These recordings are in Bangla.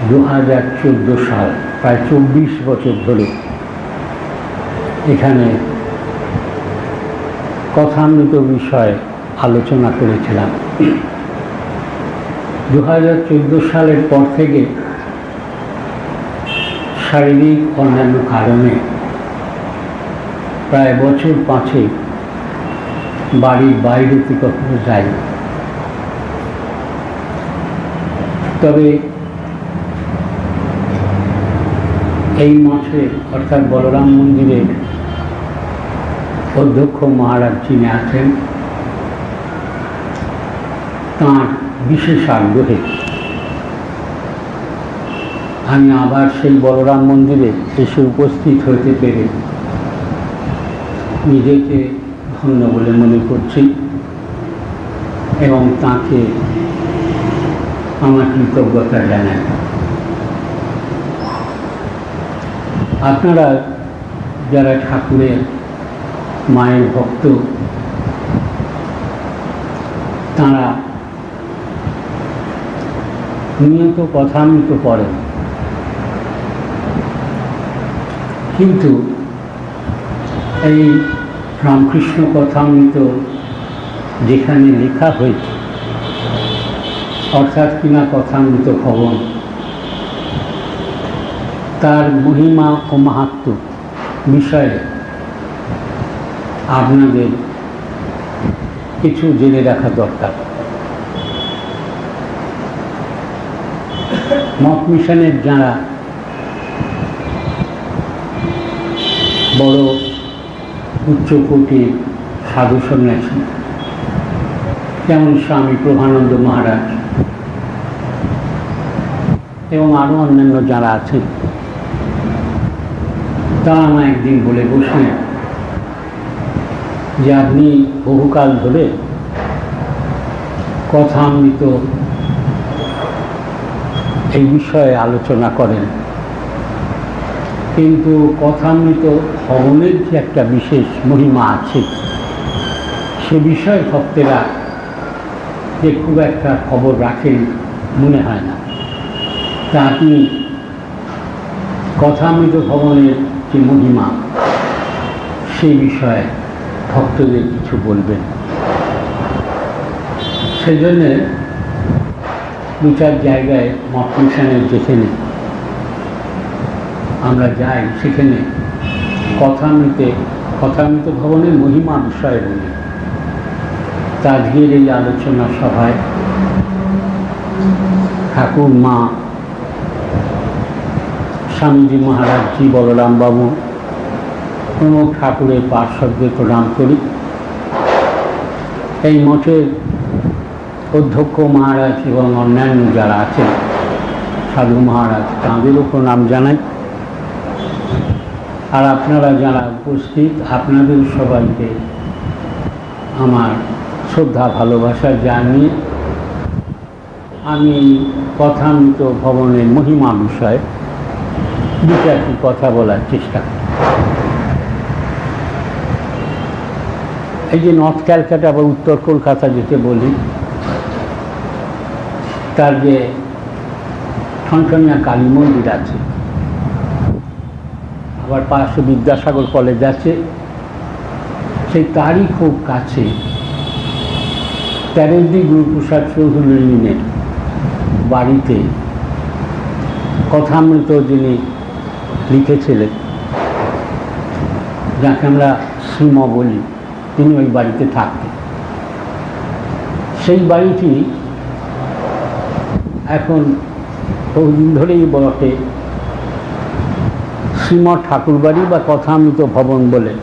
2014 সাল, প্রায় 24 বছর ধরে এখানে কথামৃত বিষয়ে আলোচনা করেছিলাম। 2014 সালের পর থেকে শারীরিক অন্যান্য কারণে প্রায় বছর 5 বাড়ির বাইরেতে কখনো যাই। তবে এই মাসে অর্থাৎ বলরাম মন্দিরের অধ্যক্ষ মহারাজ যিনি আছেন, তাঁর বিশেষ আগ্রহে আমি আবার সেই বলরাম মন্দিরে এসে উপস্থিত হতে পেরে নিজেকে ধন্য বলে মনে করছি এবং তাঁকে আমার কৃতজ্ঞতা জানাই। আপনারা যারা ঠাকুরের মায়ের ভক্ত, তাঁরা নিয়ত কথামৃত পড়েন, কিন্তু এই রামকৃষ্ণ কথামৃত যেখানে লেখা হয়েছে, অর্থাৎ কিনা কথামৃত ভবন, তার মহিমা ও মাহাত্ম্য বিষয়ে আপনাদের কিছু জেনে রাখা দরকার। মঠ মিশনের যারা বড় উচ্চকোটির সাধু সন্ন্যাসী, যেমন স্বামী প্রভানন্দ মহারাজ এবং আরও অন্যান্য যারা আছেন, তারা আমার একদিন বলে বসলেন যে আপনি বহুকাল ধরে কথামৃত এই বিষয়ে আলোচনা করেন, কিন্তু কথামৃত ভবনের যে একটা বিশেষ মহিমা আছে সে বিষয়ে ভক্তেরা যে খুব একটা খবর রাখেন মনে হয় না। তা আপনি কথামৃত ভবনের যে মহিমা সেই বিষয়ে ভক্তদের কিছু বলবেন। সেই জন্যে 2-4 জায়গায় মঠ মিশনের যেখানে আমরা যাই সেখানে কথামৃত ভবনের মহিমা বিষয়ে বলি। তা আজকের এই আলোচনা সভায় ঠাকুর মা স্বামীজি মহারাজজি, বলরাম বাবু প্রমুখ ঠাকুরের পার্শ্বদের প্রণাম করি। এই মঠের অধ্যক্ষ মহারাজ এবং অন্যান্য যারা আছেন সাধু মহারাজ, তাঁদেরও প্রণাম জানাই। আর আপনারা যারা উপস্থিত, আপনাদের সবাইকে আমার শ্রদ্ধা ভালোবাসা জানিয়ে আমি কথামৃত ভবনের মহিমা বিষয়ে 2-4টি কথা বলার চেষ্টা করি। এই যে নর্থ ক্যালকাটা বা উত্তর কলকাতা যেতে বলি, তার যে ঠনঠনিয়া কালী মন্দির আছে, আবার পাশে বিদ্যাসাগর কলেজ আছে, সেই তারই খুব কাছে তেরেন্দ্রী গুরুপ্রসাদ চৌধুরীর বাড়িতে কথামৃত যিনি লিখেছিলেন, যাকে আমরা শ্রীম বলি, তিনি ওই বাড়িতে থাকতেন। সেই বাড়িটি এখন বহুদিন ধরেই বটে শ্রীমঠ ঠাকুরবাড়ি বা কথামৃত ভবন বলে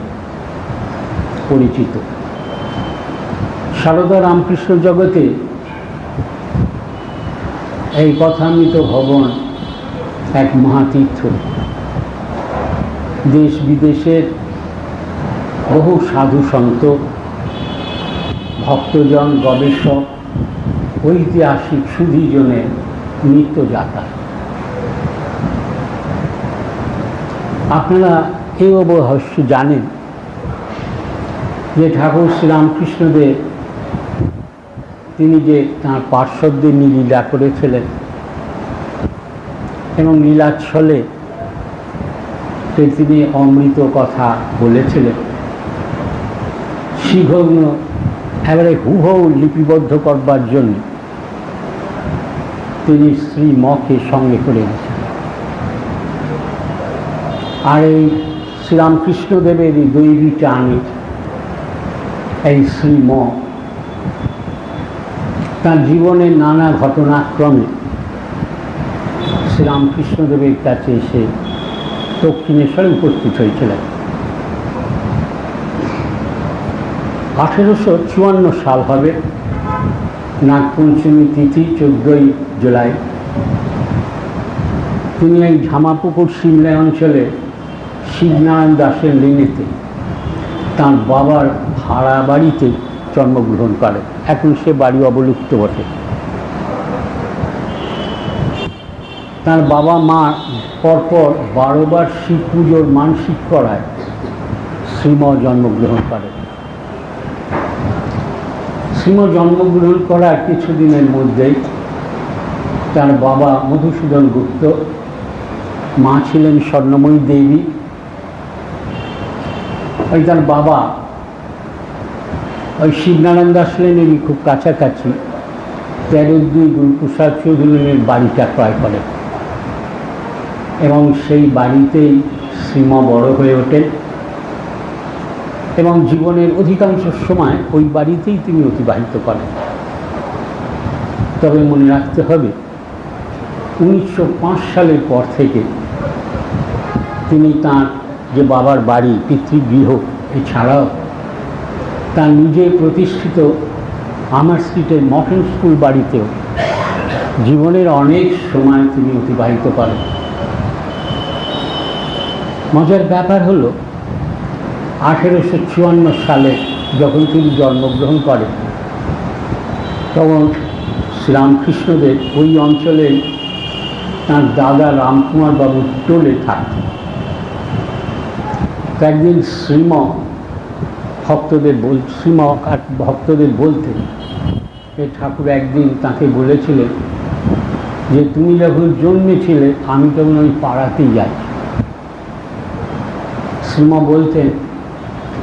পরিচিত। সারদা রামকৃষ্ণ জগতে এই কথামৃত ভবন এক মহাতীর্থ। দেশ বিদেশের বহু সাধু সন্ত, ভক্তজন, গবেষক, ঐতিহাসিক সুধীজনের নিত্য যাতায়াত। আপনারা এই অবশ্য জানেন যে ঠাকুর শ্রীরামকৃষ্ণদেব তিনি যে তাঁর পার্শ্বদের নিয়ে লীলা করেছিলেন, এবং লীলাচ্ছলে তিনি অমৃত কথা বলেছিলেন, সেগুলো এবারে হুবহু লিপিবদ্ধ করবার জন্য তিনি শ্রীমকে সঙ্গে করে গেছেন। আর এই শ্রীরামকৃষ্ণদেবের এই দৈবী টানে এই শ্রীম তার জীবনের নানা ঘটনাক্রমে শ্রীরামকৃষ্ণদেবের কাছে এসে দক্ষিণেশ্বরে উপস্থিত হয়েছিলেন। 1854 সাল হবে, নাগপঞ্চমী তিথি 14ই জুলাই। তিনি এই ঝামাপুকুর সিমলা অঞ্চলে শিবনারায়ণ দাসের লেনেতে তাঁর বাবার ভাড়া বাড়িতে জন্মগ্রহণ করেন। এখন সে বাড়ি অবলুপ্ত বটে। তার বাবা মা পরপর 12 বার শিব পুজোর মানসিক করায় শ্রীম জন্মগ্রহণ করেন। শ্রীম জন্মগ্রহণ করার কিছুদিনের মধ্যেই তার বাবা মধুসূদন গুপ্ত, মা ছিলেন স্বর্ণময়ী দেবী। ওই তার বাবা ওই শিবনারায়ণ দাস লেনেরই খুব কাছাকাছি 13-2 গুরুপ্রসাদ চৌধুরীর বাড়িটা ক্রয় করেন এবং সেই বাড়িতেই শ্রীম বড় হয়ে ওঠেন এবং জীবনের অধিকাংশ সময় ওই বাড়িতেই তিনি অতিবাহিত করেন। তবে মনে রাখতে হবে 1905 সালের পর থেকে তিনি তাঁর যে বাবার বাড়ি পিতৃগৃহ এছাড়াও তার নিজে প্রতিষ্ঠিত আমার স্ট্রিটের মডার্ন স্কুল বাড়িতেও জীবনের অনেক সময় তিনি অতিবাহিত করেন। মজার ব্যাপার হলো 1854 সালে যখন তিনি জন্মগ্রহণ করেন তখন শ্রীরামকৃষ্ণদেব ওই অঞ্চলে তাঁর দাদা রামকুমার বাবুর টোলে থাকতেন। একদিন শ্রীম ভক্তদের বলতেন যে ঠাকুর একদিন তাকে বলেছিলেন যে তুমি যখন জন্মেছিলে আমি তখন ওই পাড়াতেই যাই। শ্রীম বলতেন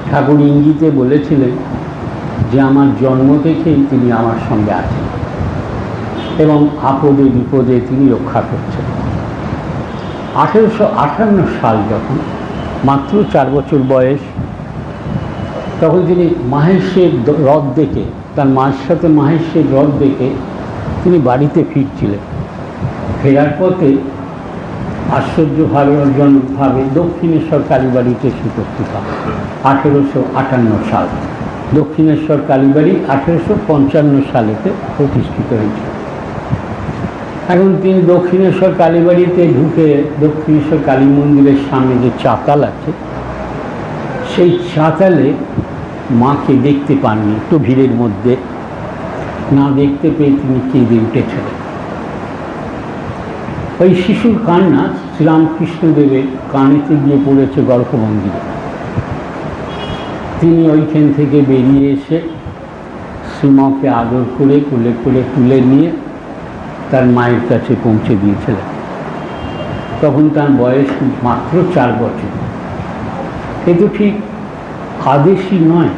ঠাকুর ইঙ্গিতে বলেছিলেন যে আমার জন্ম থেকেই তিনি আমার সঙ্গে আছেন এবং আপদে বিপদে তিনি রক্ষা করছেন। 1858 সাল যখন মাত্র 4 বছর বয়স, তখন তিনি মাহেশের হ্রদ দেখে, তার মায়ের সাথে মাহেশের হ্রদ দেখে তিনি বাড়িতে ফিরছিলেন। ফেরার পথে আশ্চর্যভাবে দক্ষিণেশ্বর কালীবাড়িতে এসে উপস্থিত হন। 1858 সাল দক্ষিণেশ্বর কালীবাড়ি 1855 সালেতে প্রতিষ্ঠিত হয়েছে। এখন তিনি দক্ষিণেশ্বর কালীবাড়িতে ঢুকে দক্ষিণেশ্বর কালী মন্দিরের সামনে যে চাতাল আছে সেই চাতালে মাকে দেখতে পাননি, একটু ভিড়ের মধ্যে না দেখতে পেয়ে তিনি কেঁদে উঠেছিলেন। ওই শিশুর কান্না শ্রীরামকৃষ্ণদেবের কানেতে গিয়ে পড়েছে গর্ভমন্দিরে। তিনি ওইখান থেকে বেরিয়ে এসে শ্রীমকে আদর করে কোলে করে তুলে নিয়ে তার মায়ের কাছে পৌঁছে দিয়েছিলেন। তখন তার বয়স মাত্র 4 বছর। কিন্তু ঠিক আদেশই নয়,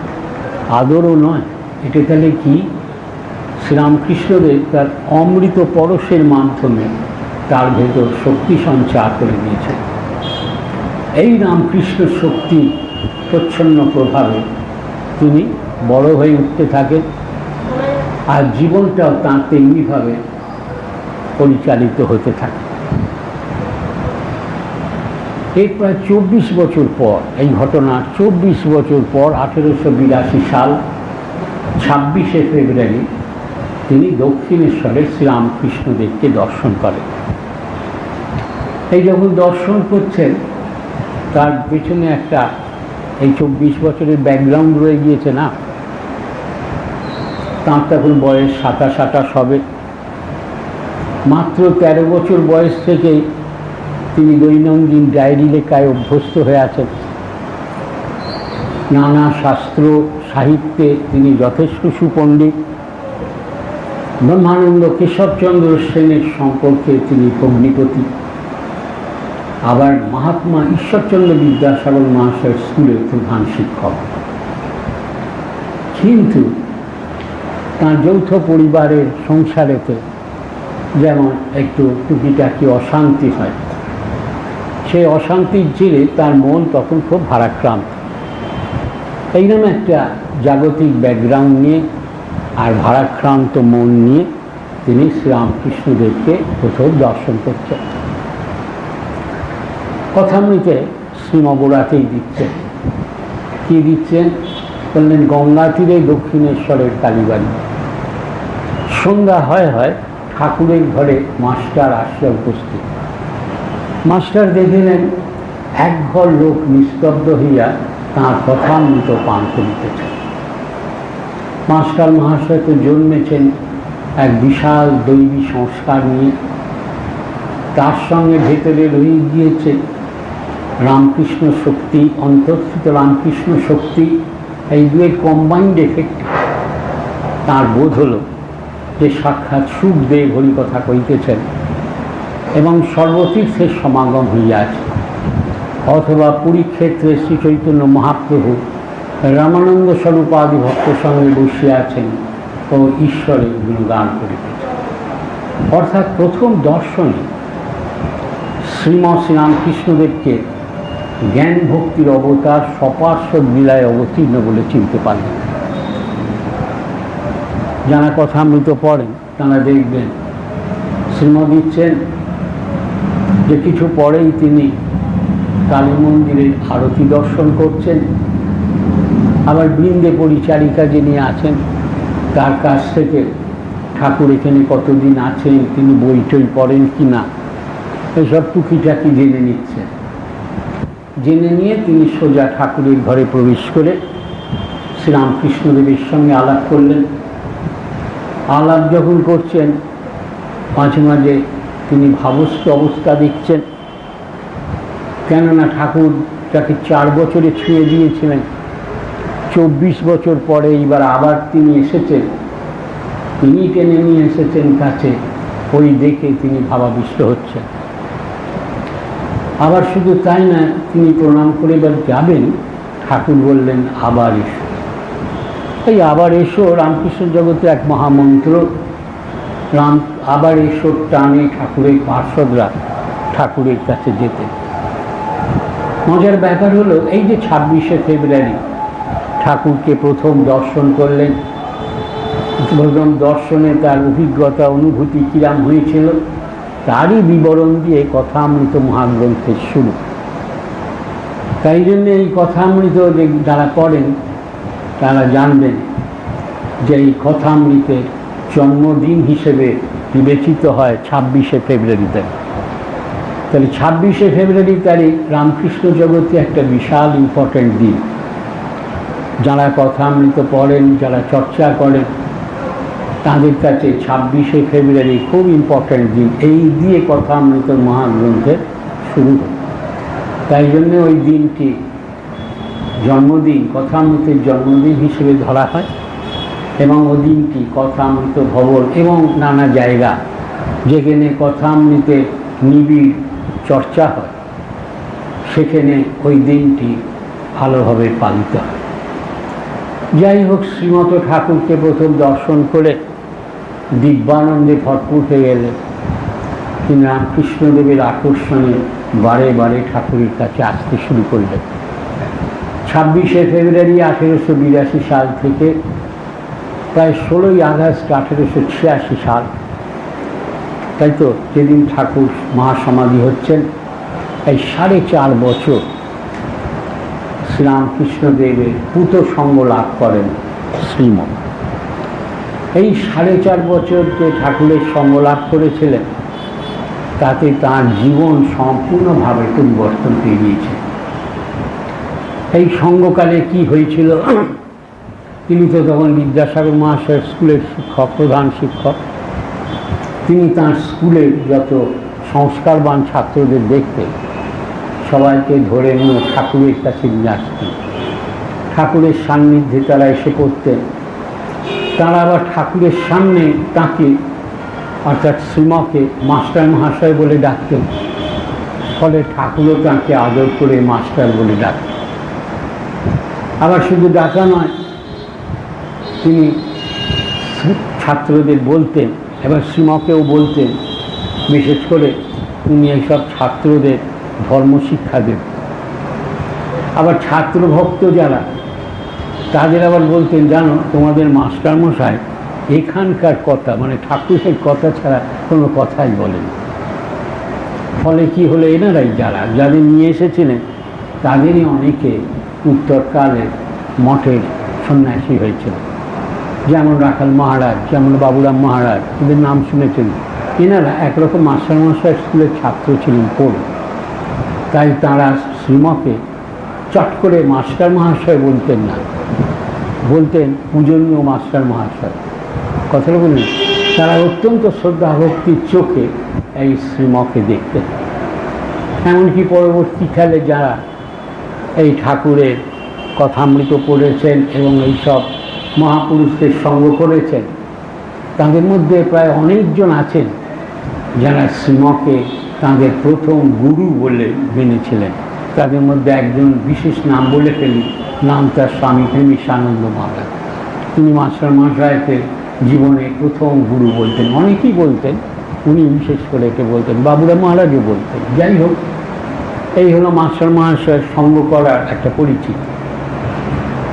আদরও নয়, এটা তাহলে কি? শ্রীরামকৃষ্ণদেব তার অমৃত পরশের মাধ্যমে তার ভেতর শক্তি সঞ্চার করে দিয়েছেন। এই রামকৃষ্ণ শক্তি প্রচ্ছন্ন প্রভাবে তিনি বড় হয়ে উঠতে থাকেন আর জীবনটাও তাঁর তেমনিভাবে পরিচালিত হতে থাকে। এর প্রায় 24 বছর পর, এই ঘটনার 24 বছর পর 1882 সাল 26শে ফেব্রুয়ারি তিনি দক্ষিণেশ্বরের শ্রীরামকৃষ্ণদেবকে দর্শন করেন। এই যখন দর্শন করছেন তার পেছনে একটা এই 24 বছরের ব্যাকগ্রাউন্ড রয়ে গিয়েছে না। তাঁর তখন বয়স 27-28 হবে। মাত্র 13 বছর বয়স থেকে তিনি দৈনন্দিন ডায়েরি লেখায় অভ্যস্ত হয়ে আছেন। নানা শাস্ত্র সাহিত্যে তিনি যথেষ্ট সুপণ্ডিত। ব্রহ্মানন্দ কেশবচন্দ্র সেনের সম্পর্কে তিনি ভগ্নিপতি। আবার মহাত্মা ঈশ্বরচন্দ্র বিদ্যাসাগর মহাশয়ের স্কুলের প্রধান শিক্ষক। কিন্তু তাঁর যৌথ পরিবারের সংসারেতে যেমন একটু টুকিটাকি অশান্তি হয়, সেই অশান্তির জেরে তার মন তখন খুব ভারাক্রান্ত। এইরকম একটা জাগতিক ব্যাকগ্রাউন্ড নিয়ে আর ভারাক্রান্ত মন নিয়ে তিনি শ্রীরামকৃষ্ণদেবকে প্রথম দর্শন করছেন। কথামৃতে শ্রীমগরাতেই দিচ্ছেন। কি দিচ্ছেন বললেন, গঙ্গা তীরে দক্ষিণেশ্বরের কালীবাড়ি। সন্ধ্যা হয় ঠাকুরের ঘরে মাস্টার আসলে উপস্থিত। মাস্টার দেখিলেন এক ঘর লোক নিস্তব্ধ হইয়া তাঁর কথামৃত পান করিতেছে। মাস্টার মহাশয় তো জন্মেছেন এক বিশাল দৈবী সংস্কার নিয়ে, তার সঙ্গে ভেতরে রয়ে গিয়েছে রামকৃষ্ণ শক্তি, অন্তর্স্থিত রামকৃষ্ণ শক্তি। এই দুয়ের কম্বাইন্ড এফেক্ট তাঁর বোধ হলো যে সাক্ষাৎ সুখদেব হরিকথা কইতেছেন এবং সর্বতীর্থের সমাগম হইয়াছে, অথবা পুরীক্ষেত্রে শ্রী চৈতন্য মহাপ্রভু রামানন্দ স্বরূপাদি ভক্তের সঙ্গে বসিয়া আছেন ও ঈশ্বরের গুণগান করিতেছেন। অর্থাৎ প্রথম দর্শনে শ্রীরামকৃষ্ণদেবকে জ্ঞান ভক্তির অবতার সপার্শ্বদ লীলায় অবতীর্ণ বলে চিনতে পারলেন। যারা কথামৃত পড়েন তারা দেখবেন শ্রীমৎ দিচ্ছেন যে কিছু পরেই তিনি কালী মন্দিরের আরতি দর্শন করছেন। আবার বৃন্দে পরিচারিকা যিনি আছেন তার কাছ থেকে ঠাকুর এখানে কতদিন আছেন, তিনি বই টই পড়েন কি না, এসব টুকিটাকি জেনে নিচ্ছেন। জেনে নিয়ে তিনি সোজা ঠাকুরের ঘরে প্রবেশ করে শ্রীরামকৃষ্ণদেবের সঙ্গে আলাপ করলেন। আলাপ যখন করছেন মাঝে মাঝে তিনি ভাবস্থ অবস্থা দেখছেন, কেননা ঠাকুর যাকে 4 বছরে ছুঁয়ে দিয়েছিলেন, 24 বছর পরে এইবার আবার তিনি এসেছেন, তিনি টেনে নিয়ে এসেছেন কাছে, ওই দেখে তিনি ভাবাবিষ্ট হচ্ছেন। আবার শুধু তাই না, তিনি প্রণাম করে এবার যাবেন, ঠাকুর বললেন আবার এসো। এই আবার এসো রামকৃষ্ণ জগতে এক মহামন্ত্র। আবার এসো টানে ঠাকুরের পার্শ্বদরা ঠাকুরের কাছে যেতেন। মজার ব্যাপার হলো এই যে 26শে ফেব্রুয়ারি ঠাকুরকে প্রথম দর্শন করলেন, প্রথম দর্শনে তার অভিজ্ঞতা অনুভূতি কিরাম হয়েছিল তারই বিবরণ দিয়ে কথামৃত মহাগ্রন্থের শুরু। তাই জন্য এই কথামৃত যারা পড়েন তারা জানবেন যে এই কথামৃতের জন্মদিন হিসেবে বিবেচিত হয় 26শে ফেব্রুয়ারিতে। তাহলে 26শে ফেব্রুয়ারি তারিখ রামকৃষ্ণ জগতে একটা বিশাল ইম্পর্ট্যান্ট দিন। যারা কথামৃত পড়েন, যারা চর্চা করেন, তাদের কাছে 26শে ফেব্রুয়ারি খুব ইম্পর্ট্যান্ট দিন। এই দিয়ে কথামৃত মহাগ্রন্থের শুরু হয়। তাই জন্য ওই দিনটি জন্মদিন, কথামৃতের জন্মদিন হিসেবে ধরা হয় এবং ওই দিনটি কথামৃত ভবন এবং নানা জায়গা যেখানে কথামৃতের নিবিড় চর্চা হয় সেখানে ওই দিনটি ভালোভাবে পালিত হয়। যাই হোক, শ্রীমত ঠাকুরকে প্রথম দর্শন করে দিব্যানন্দে ভরপুর হয়ে গেলেন। তিনি রামকৃষ্ণদেবের আকর্ষণে বারে বারে ঠাকুরের কাছে আসতে শুরু করলেন। 26শে ফেব্রুয়ারি 1882 সাল থেকে প্রায় 16ই আগস্ট 1886 সাল, তাই তো, যেদিন ঠাকুর মহাসমাধি হচ্ছেন, এই 4.5 বছর শ্রীরামকৃষ্ণদেবের পূত সঙ্গ লাভ করেন শ্রীমৎ। এই 4.5 বছর যে ঠাকুরের সঙ্গ লাভ করেছিলেন তাতে তার জীবন সম্পূর্ণভাবে পরিবর্তন পেয়ে গিয়েছে। এই সঙ্গকালে কি হয়েছিল, তিনি তো তখন বিদ্যাসাগর মহাশয়ের স্কুলের শিক্ষক, প্রধান শিক্ষক। তিনি তাঁর স্কুলের যত সংস্কারবান ছাত্রদের দেখতেন, সবাইকে ধরে নিয়ে ঠাকুরের কাছে নিয়ে আসতেন। ঠাকুরের সান্নিধ্যে তারা এসে পড়তেন। তারা আবার ঠাকুরের সামনে তাকে, অর্থাৎ শ্রীমকে, মাস্টার মহাশয় বলে ডাকতেন। ফলে ঠাকুরও তাঁকে আদর করে মাস্টার বলে ডাকে। আবার শুধু ডাকা নয়, তিনি ছাত্রদের বলতেন, এবার শ্রীমকেও বলতেন, বিশেষ করে উনি এইসব ছাত্রদের ধর্মশিক্ষা দেন। আবার ছাত্রভক্ত যারা, তাদের আবার বলতেন, জানো তোমাদের মাস্টারমশাই এখানকার কথা মানে ঠাকুরের কথা ছাড়া কোনো কথাই বলেন। ফলে কি হলো, এনারাই যাদের নিয়ে এসেছিলেন তাদেরই অনেকে উত্তরকালে মঠের সন্ন্যাসী হয়েছিল। যেমন রাখাল মহারাজ, যেমন বাবুরাম মহারাজ, এদের নাম শুনেছেন। এনারা একরকম মাস্টারমশাই স্কুলের ছাত্র ছিলেন পড়ে, তাই তাঁরা শ্রীমকে চট করে মাস্টার মহাশয় বলতেন না, বলতেন পূজনীয় মাস্টার মহাশয়। কথাটা বললেন, তারা অত্যন্ত শ্রদ্ধা ভক্তির চোখে এই শ্রীমকে দেখতেন। এমনকি পরবর্তীকালে যারা এই ঠাকুরের কথামৃত পড়েছেন এবং এইসব মহাপুরুষদের সঙ্গ করেছেন, তাদের মধ্যে প্রায় অনেকজন আছেন যারা শ্রীমকে তাঁদের প্রথম গুরু বলে মেনেছিলেন। তাদের মধ্যে একজন বিশেষ নাম বলে ফেলি, নাম তার স্বামী প্রেমিশানন্দ মহারাজ। তিনি মাস্টার মহাশয়কে জীবনে প্রথম গুরু বলতেন, অনেকেই বলতেন, উনি বিশেষ করে একে বলতেন, বাবুরাম মহারাজও বলতেন। যাই হোক, এই হলো মাস্টার মহাশয়ের সঙ্গ করার একটা পরিচিতি।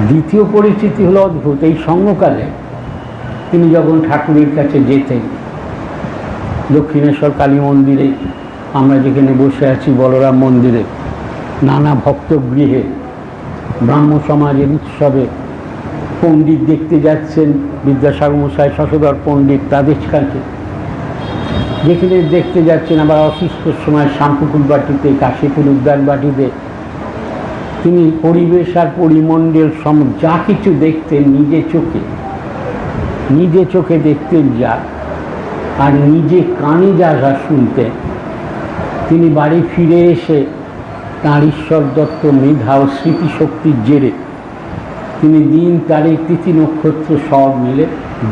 দ্বিতীয় পরিচিতি হলো অদ্ভুত। এই সঙ্গকালে তিনি যখন ঠাকুরের কাছে যেতেন, দক্ষিণেশ্বর কালী মন্দিরে, আমরা যেখানে বসে আছি বলরাম মন্দিরে, নানা ভক্তগৃহে ব্রাহ্ম সমাজের উৎসবে পণ্ডিত দেখতে যাচ্ছেন, বিদ্যাসাগর মশাই, শশধর পণ্ডিত, তাদের কাছে যেখানে দেখতে যাচ্ছেন। আবার অসুস্থর সময় শ্যামপুকুর বাটিতে, কাশীপুর উদ্যান বাটিতে তিনি পরিবেশ আর পরিমণ্ডল যা কিছু দেখতেন নিজে চোখে দেখতেন যা, আর নিজে কানে যা যা শুনতেন। তিনি বাড়ি ফিরে এসে তাঁর ঈশ্বর দত্ত মেধা ও স্মৃতিশক্তির জেরে তিনি দিন, তারিখ, তিথি, নক্ষত্র সব মিলে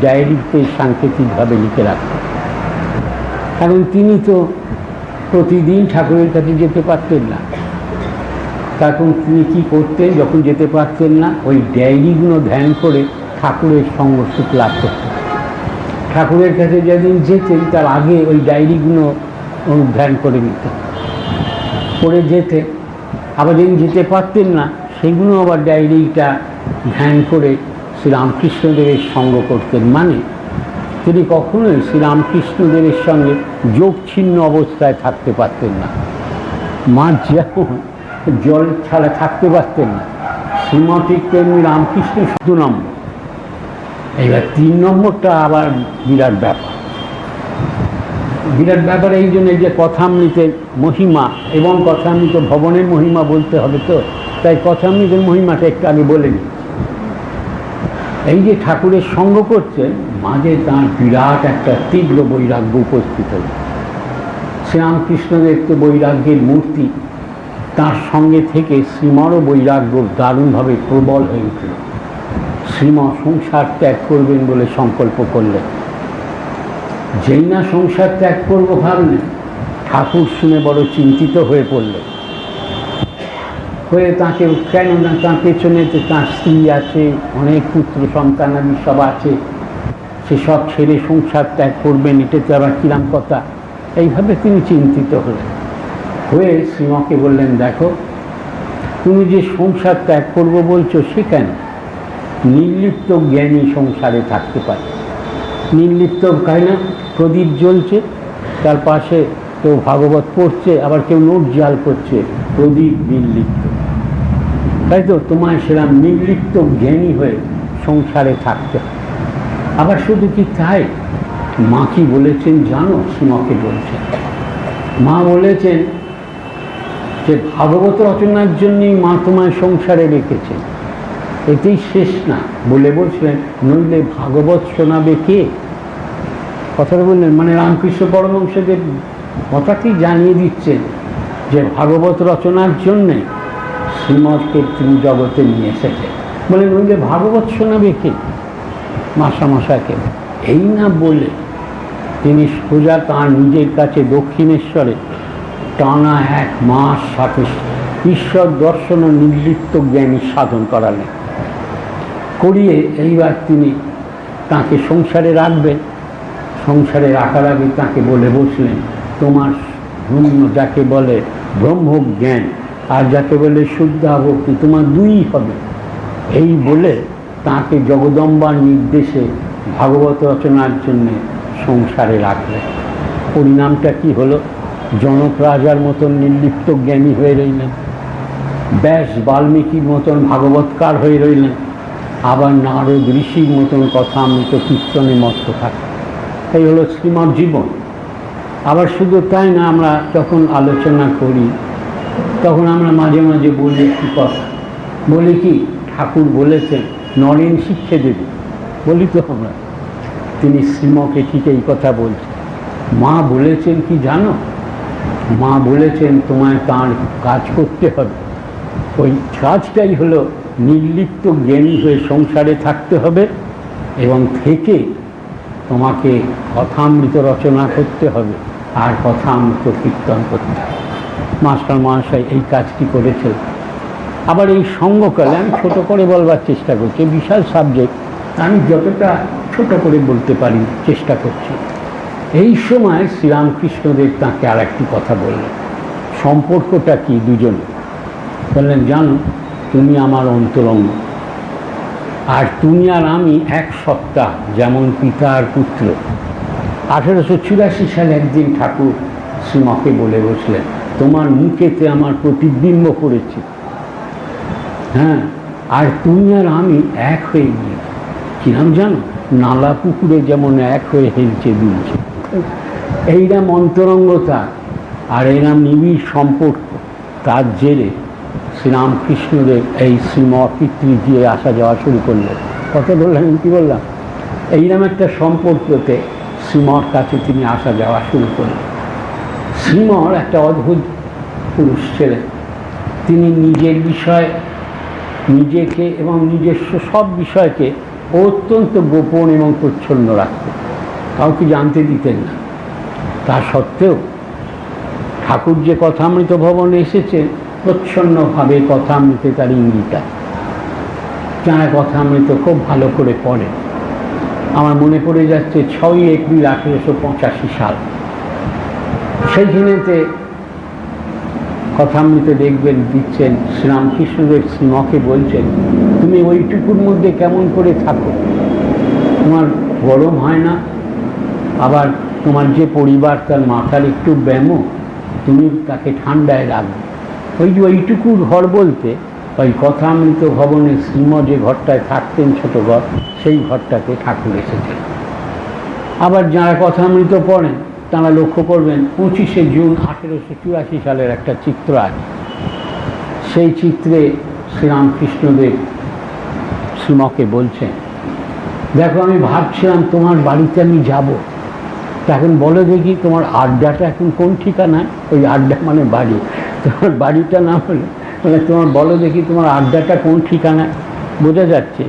ডায়েরিতে সাংকেতিকভাবে লিখে রাখতেন। কারণ তিনি তো প্রতিদিন ঠাকুরের কাছে যেতে পারতেন না। তখন তিনি কী করতেন, যখন যেতে পারতেন না, ওই ডায়েরিগুলো ধ্যান করে ঠাকুরের সঙ্গ সুখ লাভ করতেন। ঠাকুরের কাছে যেদিন যেতেন তার আগে ওই ডায়েরিগুলো ধ্যান করে নিতেন, করে যেতে। আবার যেদিন যেতে পারতেন না, সেগুলো আবার ডায়েরিটা ধ্যান করে শ্রীরামকৃষ্ণদেবের সঙ্গ করতেন। মানে তিনি কখনোই শ্রীরামকৃষ্ণদেবের সঙ্গে যোগছিন্ন অবস্থায় থাকতে পারতেন না। মা যেমন জল ছাড়া থাকতে পারতেন না, শ্রীমঠিক তেমনি রামকৃষ্ণ 2 নম্বর। এইবার 3 নম্বরটা আবার বিরাট ব্যাপার। এই জন্য যে কথামৃতের মহিমা এবং কথামৃত ভবনের মহিমা বলতে হবে, তো তাই কথামৃতের মহিমাটা একটু আগে বলে নিই। এই যে ঠাকুরের সঙ্গ করছেন, মাঝে তাঁর বিরাট একটা তীব্র বৈরাগ্য উপস্থিত হল। শ্রীরামকৃষ্ণদেব তো বৈরাগ্যের মূর্তি, তার সঙ্গে থেকে শ্রীমরও বৈরাগ্য দারুণভাবে প্রবল হয়ে উঠল। শ্রীম সংসার ত্যাগ করবেন বলে সংকল্প করলেন। যেই না সংসার ত্যাগ করব ভাবলেন, ঠাকুর শুনে বড় চিন্তিত হয়ে পড়লেন। হয়ে তাঁকে, কেননা তাঁর পেছনে তাঁর স্ত্রী আছে, অনেক পুত্র সন্তানাদি সব আছে, সেসব ছেড়ে সংসার ত্যাগ করবেন, এটাতে আবার কিরাম কথা। এইভাবে তিনি চিন্তিত হলেন। হয়ে শ্রীমকে বললেন, দেখো, তুমি যে সংসার ত্যাগ করবো বলছো, সে কেন? নির্লিপ্ত জ্ঞানী সংসারে থাকতে পারে। নির্লিপ্ত তাই না, প্রদীপ জ্বলছে, তার পাশে কেউ ভাগবত পড়ছে, আবার কেউ নোট জাল করছে, প্রদীপ নির্লিপ্ত। তাই তো তোমায় সেরকম নির্লিপ্ত জ্ঞানী হয়ে সংসারে থাকতে হয়। আবার শুধু কি তাই, মা কি বলেছেন জানো? শ্রীমকে বলছেন, মা বলেছেন যে ভাগবত রচনার জন্যই মা তোমায় সংসারে রেখেছেন, এতেই শেষ না। বলে বলছিলেন, নইলে ভাগবত শোনাবে কে? কথাটা বললেন, মানে রামকৃষ্ণ পরমহংসদেব কথাটি জানিয়ে দিচ্ছেন যে ভাগবত রচনার জন্যে শ্রীমতকে তিনি জগতে নিয়ে এসেছেন। বলে নইলে ভাগবত শোনাবে কে? মাসামশাকে। এই না বলে তিনি সোজা তাঁর নিজের কাছে দক্ষিণেশ্বরে টানা 1 মাস সাথে ঈশ্বর দর্শন ও নির্লিপ্ত জ্ঞানী সাধন করালেন। করিয়ে এইবার তিনি তাকে সংসারে রাখবেন। সংসারে রাখার আগে তাকে বলে বসলেন, তোমার ব্রহ্ম যাকে বলে ব্রহ্মজ্ঞান আর যাকে বলে শুদ্ধা ভক্তি, তোমার দুই হবে। এই বলে তাকে জগদম্বার নির্দেশে ভাগবত রচনার জন্য সংসারে রাখলেন। পরিণামটা কি হলো? জনক রাজার মতন নির্লিপ্ত জ্ঞানী হয়ে রইলেন, ব্যাস বাল্মীকির মতন ভাগবতকার হয়ে রইলেন, আবার নারদ ঋষির মতন কথা অমৃত কীর্তনে মত্ত থাকে। এই হলো শ্রীমৎ জীবন। আবার শুধু তাই না, আমরা যখন আলোচনা করি তখন আমরা মাঝে মাঝে বলি একটি কথা, বলি কি ঠাকুর বলেছেন নরেন শিক্ষে দেবে, বলি তো আমরা। তিনি শ্রীমকে ঠিক এই কথা বলছেন। মা বলেছেন কি জানো? মা বলেছেন তোমায় তাঁর কাজ করতে হবে। ওই কাজটাই হলো নির্লিপ্ত জ্ঞানী হয়ে সংসারে থাকতে হবে এবং থেকে তোমাকে কথামৃত রচনা করতে হবে আর কথামৃত কীর্তন করতে হবে। মাস্টার মহাশয় এই কাজটি করেছিল। আবার এই সঙ্গকালে আমি ছোটো করে বলবার চেষ্টা করছি, বিশাল সাবজেক্ট, আমি যতটা ছোট করে বলতে পারি চেষ্টা করছি। এই সময় শ্রীরামকৃষ্ণদেব তাঁকে আর একটি কথা বললেন। সম্পর্কটা কি দুজনে? বললেন, জানো তুমি আমার অন্তরঙ্গ, আর তুমি আর আমি এক সত্তা, যেমন পিতা আর পুত্র। 1884 সালে একদিন ঠাকুর শ্রীমকে বলে বসলেন, তোমার মুখেতে আমার প্রতিবিম্ব পড়েছে, হ্যাঁ, আর তুমি আর আমি এক হয়ে গিয়ে কিরম জানো, নালা পুকুরে যেমন এক হয়ে হেলছে দুলছে, এইরকম অন্তরঙ্গতা আর এরম নিবিড় সম্পর্ক। তার জেরে শ্রীরামকৃষ্ণদেব এই শ্রীমকীর্তি দিয়ে আসা যাওয়া শুরু করলেন। কত বললাম, কী বললাম? এইরকম একটা সম্পর্কতে শ্রীমর কাছে তিনি আসা যাওয়া শুরু করলেন। শ্রীমর একটা অদ্ভুত পুরুষ ছিলেন। তিনি নিজের বিষয়, নিজেকে এবং নিজস্ব সব বিষয়কে অত্যন্ত গোপন এবং প্রচ্ছন্ন রাখতেন, কাউকে জানতে দিতেন না। তা সত্ত্বেও ঠাকুর যে কথামৃত ভবনে এসেছে, প্রচ্ছন্নভাবে কথামৃতে তার ইঙ্গিতা। যারা কথামৃত খুব ভালো করে পড়ে, আমার মনে পড়ে যাচ্ছে 6ই এপ্রিল 1885 সাল। সেইখানেতে কথামৃতে দেখবেন দিচ্ছেন, শ্রীরামকৃষ্ণদেব শ্রীমকে বলছেন, তুমি ওইটুকুর মধ্যে কেমন করে থাকো, তোমার গরম হয় না? আবার তোমার যে পরিবার তার মাথার একটু ব্যামো, তুমি তাকে ঠান্ডায় রাখবে। ওই যে ওইটুকুর ঘর বলতে ওই কথামৃত ভবনে শ্রীম যে ঘরটায় থাকতেন, ছোট ঘর, সেই ঘরটাতে ঠাকুর এসেছেন। আবার যারা কথামৃত পড়েন তারা লক্ষ্য করবেন 25শে জুন 1884 সালের একটা চিত্র আছে। সেই চিত্রে শ্রীরামকৃষ্ণদেব শ্রীমকে বলছেন, দেখো আমি ভাবছিলাম তোমার বাড়িতে আমি যাব, এখন বলো দেখি তোমার আড্ডাটা এখন কোন ঠিকানায়? ওই আড্ডা মানে বাড়ি, তোমার বাড়িটা না বলে মানে তোমার বলো দেখি তোমার আড্ডাটা কোন ঠিকানায়। বোঝা যাচ্ছে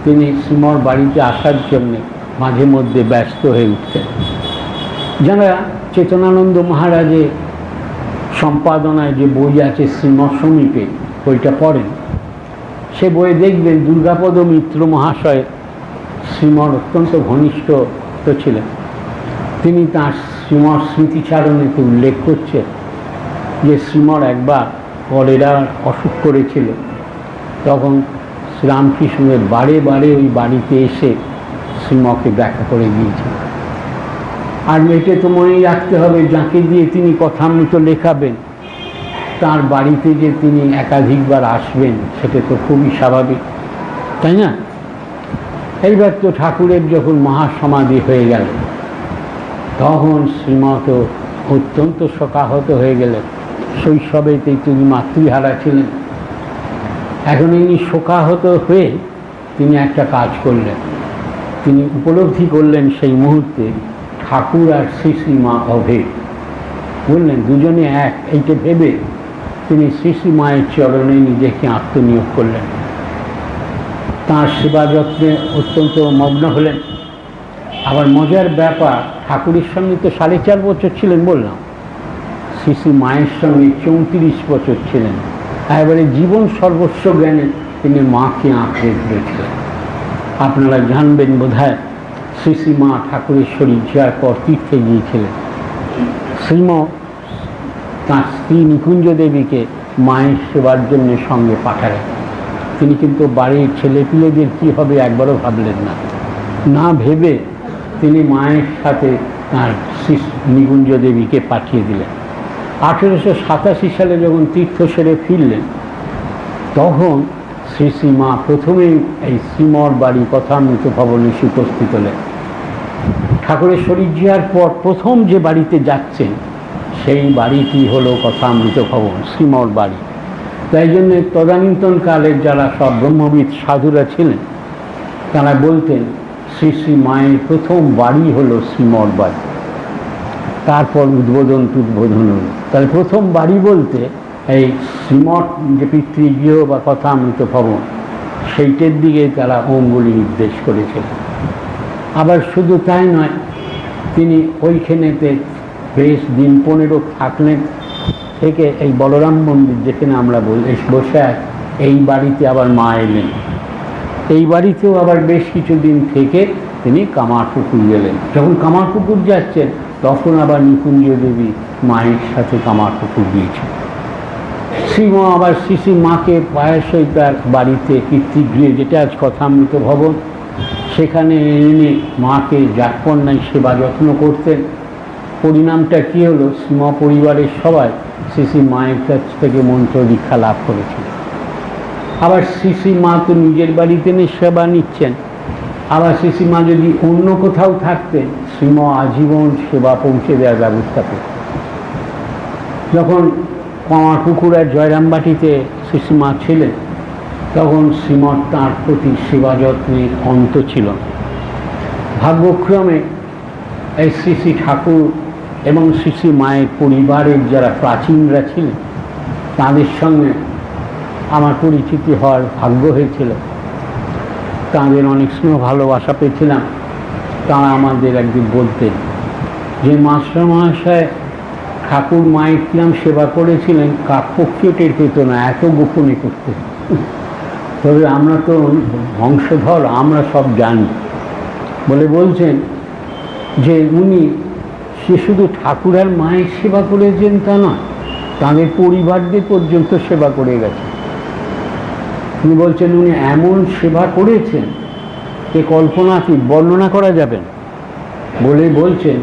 তিনি শ্রীমর বাড়িতে আসার জন্যে মাঝে মধ্যে ব্যস্ত হয়ে উঠতেন। যারা চেতনানন্দ মহারাজের সম্পাদনায় যে বই আছে শ্রীমৎ সমীপে, বইটা পড়েন, সে বইয়ে দেখবেন দুর্গাপদ মিত্র মহাশয় শ্রীমর অত্যন্ত ঘনিষ্ঠ ছিলেন। তিনি তাঁর শ্রীমর স্মৃতিচারণেতে উল্লেখ করছেন যে শ্রীমর একবার কলেরার অসুখ করেছিল, তখন শ্রীরামকৃষ্ণের বারে বারে ওই বাড়িতে এসে শ্রীমকে দেখা করে গিয়েছিল। আর মেয়েকে তো মনেই রাখতে হবে, যাকে দিয়ে তিনি কথামৃত লেখাবেন তার বাড়িতে যে তিনি একাধিকবার আসবেন, সেটা তো খুবই স্বাভাবিক, তাই না? এইবার তো ঠাকুরের যখন মহাসমাধি হয়ে গেল, তখন শ্রীমত অত্যন্ত শোকাহত হয়ে গেলেন। শৈশবেতেই তিনি মাতৃহারা ছিলেন। এখন ইনি শোকাহত হয়ে তিনি একটা কাজ করলেন। তিনি উপলব্ধি করলেন সেই মুহূর্তে ঠাকুর আর শ্রী শ্রীমা অভেদ, বললেন দুজনে এক। এইটা ভেবে তিনি শ্রী শ্রী মায়ের চরণে নিজেকে আত্মনিয়োগ করলেন, তাঁর সেবা যত্নে অত্যন্ত মগ্ন হলেন। আবার মজার ব্যাপার, ঠাকুরের সঙ্গে তো 4.5 বছর ছিলেন বললাম, শ্রী মায়ের সঙ্গে 34 বছর ছিলেন। এবারে জীবন সর্বস্ব জ্ঞানে তিনি মাকে আঁকড়ে ধরেছিলেন। আপনারা জানবেন বোধহয় শ্রী মা ঠাকুরেশ্বরী যার পর তীর্থে গিয়েছিলেন। শ্রীম তাঁর স্ত্রী নিকুঞ্জ দেবীকে মায়ের সেবার জন্য সঙ্গে পাঠালেন। তিনি কিন্তু বাড়ির ছেলেপিলেদের কী হবে একবারও ভাবলেন না। না ভেবে তিনি মায়ের সাথে তাঁর নিকুঞ্জ দেবীকে পাঠিয়ে দিলেন। 1887 সালে যখন তীর্থ সেরে ফিরলেন, তখন শ্রী মা প্রথমেই এই শ্রীমর বাড়ি কথামৃত ভবনে উপস্থিত হলেন। ঠাকুরের শরীর যাওয়ার পর প্রথম যে বাড়িতে যাচ্ছেন সেই বাড়িটি হলো কথামৃত ভবন, শ্রীমর বাড়ি। তাই জন্যে তদানীন্তনকালের যারা সব ব্রহ্মবিদ সাধুরা ছিলেন তারা বলতেন শ্রী মায়ের প্রথম বাড়ি হলো শ্রীমর বাড়ি, তারপর উদ্বোধন হলো। তাহলে প্রথম বাড়ি বলতে এই শ্রীমঠ যে পিতৃগৃহ বা কথামৃত ভবন, সেইটার দিকে তারা অঙ্গুলি নির্দেশ করেছিলেন। আবার শুধু তাই নয়, তিনি ওইখানেতে বেশ দিন 15 থাকলেন, থেকে এই বলরাম মন্দির যেখানে আমরা বসে এই বাড়িতে আবার মা এলেন। এই বাড়িতেও আবার বেশ কিছুদিন থেকে তিনি কামারপুকুর গেলেন। যখন কামারপুকুর যাচ্ছেন তখন আবার নিকুঞ্জ দেবী মায়ের সাথে কামারপুকুর গিয়েছেন। শ্রীমা আবার শ্রী মাকে পায়াসইতার বাড়িতে পিতৃগৃহে, যেটা আজ কথামৃত ভবন, সেখানে এনে মাকে যাৎপন্যায় সেবা যত্ন করতেন। পরিণামটা কী হলো, শ্রীমা পরিবারের সবাই শ্রী মায়ের কাছ থেকে মন্ত্র দীক্ষা লাভ করেছিল। আবার শ্রী মা তো নিজের বাড়িতে সেবা নিচ্ছেন, আবার শ্রী মা যদি অন্য কোথাও থাকতেন শ্রীমা আজীবন সেবা পৌঁছে দেওয়ার ব্যবস্থা করতেন। যখন কামারপুকুর আর জয়রামবাটিতে শ্রী মা ছিলেন তখন শ্রীমঠ তাঁর প্রতি সেবা যত্নের অন্ত ছিল। ভাগ্যক্রমে এই শ্রী ঠাকুর এবং শ্রী মায়ের পরিবারের যারা প্রাচীনরা ছিলেন তাদের সঙ্গে আমার পরিচিতি হওয়ার ভাগ্য হয়েছিল। তাঁদের অনেক স্নেহ ভালোবাসা পেয়েছিলাম। তাঁরা আমাদের একদিন বলতেন যে মাস্টার মহাশয় ঠাকুর মায়ের কিরম সেবা করেছিলেন কাকপক্ষীয় টের পেত না, এত গোপনে করতেন। তবে আমরা তো বংশধর, আমরা সব জানি বলে বলছেন যে উনি সে শুধু ঠাকুর আর মায়ের সেবা করেছেন তা নয়, তাঁদের পরিবারদের পর্যন্ত সেবা করে গেছেন। তিনি বলছেন উনি এমন সেবা করেছেন যে কল্পনাতীত, বর্ণনা করা যাবে না। বলে বলছেন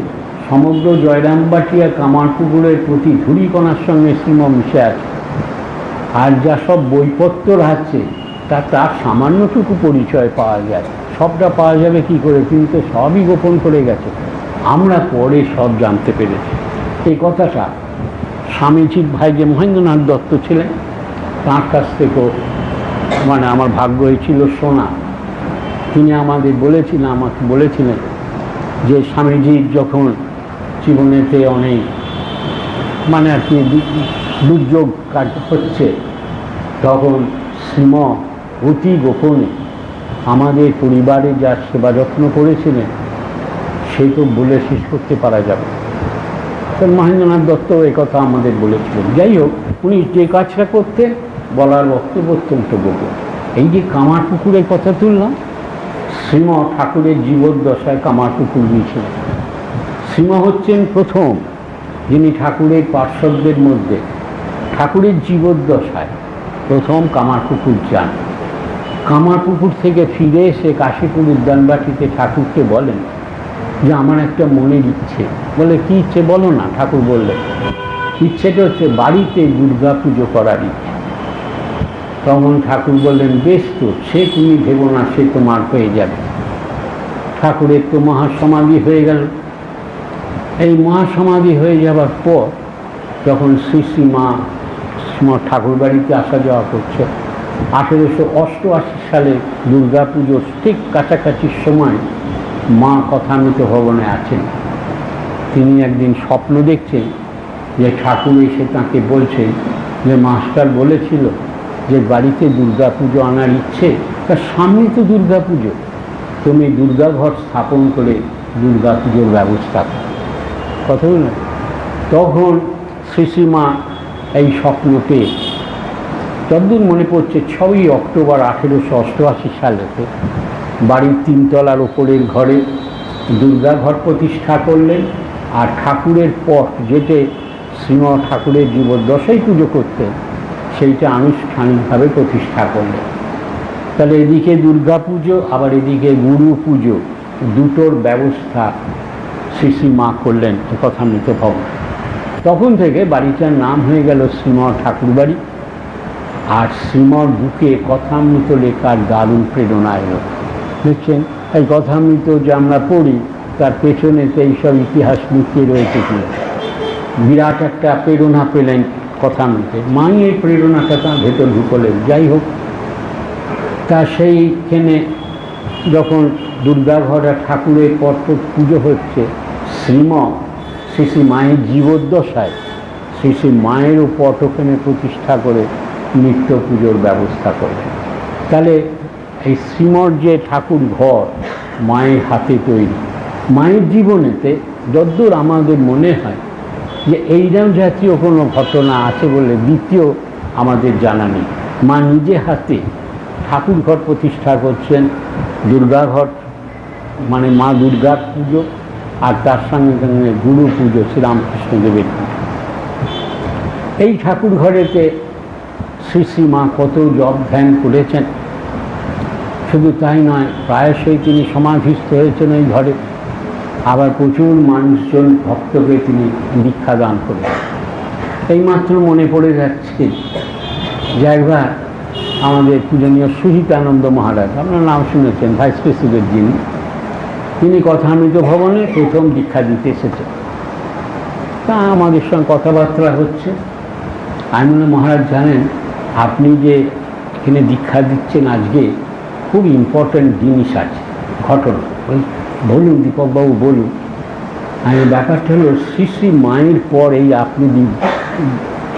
সমগ্র জয়রামবাটি আর কামারপুকুরের প্রতি ধূলিকণার সঙ্গে শ্রীমা মিশে আছে। আর যা সব বইপত্র আছে তার সামান্যটুকু পরিচয় পাওয়া যায়, সবটা পাওয়া যাবে কি করে, তিনি তো সবই গোপন করে গেছে, আমরা পরে সব জানতে পেরেছি। এই কথাটা স্বামীজির ভাই যে মহেন্দ্রনাথ দত্ত ছিলেন তাঁর কাছ থেকেও আমার ভাগ্য হয়েছিল শোনা। তিনি আমাকে বলেছিলেন যে স্বামীজির যখন জীবনেতে অনেক আর কি দুর্যোগ হচ্ছে তখন শ্রীম অতি গোপনে আমাদের পরিবারে যা সেবা যত্ন করেছিলেন সে তো বলে শেষ করতে পারা যাবে। মহেন্দ্রনাথ দত্ত কথা আমাদের বলেছিলেন। যাই হোক, উনি যে কাজটা করতেন বলার বক্তব্য অত্যন্ত গোপন। এই যে কামারপুকুরের কথা তুললাম, শ্রীম ঠাকুরের জীবদ্দশায় কামারপুকুর গিয়েছিলেন। শ্রীম হচ্ছেন প্রথম যিনি ঠাকুরের পার্শ্বদের মধ্যে ঠাকুরের জীবদ্দশায় প্রথম কামারপুকুর যান। কামারপুকুর থেকে ফিরে এসে কাশীপুর উদ্যানবাটিতে ঠাকুরকে বলেন যে আমার একটা মনের ইচ্ছে। বলে কি ইচ্ছে বলো না। ঠাকুর বললেন ইচ্ছেটা হচ্ছে বাড়িতে দুর্গা পুজো করার ইচ্ছে। তখন ঠাকুর বললেন বেশ তো, সে তুমি ভেবো না, সে তোমার হয়ে যাবে। ঠাকুরের তো মহাসমাধি হয়ে গেল। এই মহাসমাধি হয়ে যাবার পর যখন শ্রী মা ঠাকুর বাড়িতে আসা যাওয়া করছে, 1888 সালে দুর্গা পুজোর ঠিক কাছাকাছির সময় মা কথামৃত ভবনে আছেন। তিনি একদিন স্বপ্ন দেখছেন যে ঠাকুর এসে তাঁকে বলছেন যে মাস্টার বলেছিল যে বাড়িতে দুর্গা পুজো আনার ইচ্ছে, তার সামনে তো দুর্গা পুজো, তুমি দুর্গা ঘর স্থাপন করে দুর্গা পুজোর ব্যবস্থা করো। কথা বললেন। তখন শ্রীশ্রীমা এই স্বপ্ন পেয়ে, যতদূর মনে পড়ছে 6ই অক্টোবর 1888 সালেতে বাড়ির 3তলার ওপরের ঘরে দুর্গাঘর প্রতিষ্ঠা করলেন। আর ঠাকুরের পট যেটে শ্রীম ঠাকুরের জীবদ্দশায় পুজো করতেন সেইটা আনুষ্ঠানিকভাবে প্রতিষ্ঠা করলেন। তাহলে এদিকে দুর্গা পুজো আবার এদিকে গুরু পুজো, দুটোর ব্যবস্থা শ্রীশ্রীমা করলেন কথামৃত ভবন। তখন থেকে বাড়িটার নাম হয়ে গেল শ্রীম ঠাকুর বাড়ি। আর শ্রীমর বুকে কথামৃত লেখার দারুণ প্রেরণা এলো। দেখছেন এই কথামৃত যে আমরা পড়ি তার পেছনেতে এইসব ইতিহাস লুকিয়ে রয়েছে কি, বিরাট একটা প্রেরণা পেলেন কথামৃতে। মাই এই প্রেরণাটা তার ভেতর ঢুকলেন। যাই হোক, তা সেইখানে যখন দুর্গাঘরে ঠাকুরের পরপর পুজো হচ্ছে, শ্রী মায়ের জীবদ্দশায় শ্রী মায়েরও পট ওখানে প্রতিষ্ঠা করে নিত্য পুজোর ব্যবস্থা করলেন। তাহলে এই শ্রীমর যে ঠাকুর ঘর মায়ের হাতে তৈরি, মায়ের জীবনেতে যদ্দূর আমাদের মনে হয় যে এইরকম জাতীয় কোনো ঘটনা আছে বলে দ্বিতীয় আমাদের জানা নেই। মা নিজে হাতে ঠাকুর ঘর প্রতিষ্ঠা করছেন, দুর্গাঘর মানে মা দুর্গার পুজো, আর তার সঙ্গে সঙ্গে গুরু পুজো শ্রীরামকৃষ্ণদেবের পুজো। এই ঠাকুর ঘরেতে শ্রীশ্রীমা কত জপ ধ্যান করেছেন। শুধু তাই নয়, প্রায়শই তিনি সমাধিস্থ হয়েছেন এই ঘরে। আবার প্রচুর মানুষজন ভক্তকে তিনি দীক্ষা দান করেছেন। এইমাত্র মনে পড়ে যাচ্ছে যে একবার আমাদের পূজনীয় সুহিতানন্দ মহারাজ, আপনার নাম শুনেছেন, ভাইস প্রেসিডেন্ট যিনি, তিনি কথামৃত ভবনে প্রথম দীক্ষা দিতে এসেছেন। তা আমাদের সঙ্গে কথাবার্তা হচ্ছে। আমি বললাম, মহারাজ জানেন আপনি যে এখানে দীক্ষা দিচ্ছেন আজকে খুব ইম্পর্ট্যান্ট জিনিস আছে, ঘটনা। বলুন দীপকবাবু বলুন। আমি ব্যাপারটা হলো শ্রী মায়ের পর এই আপনি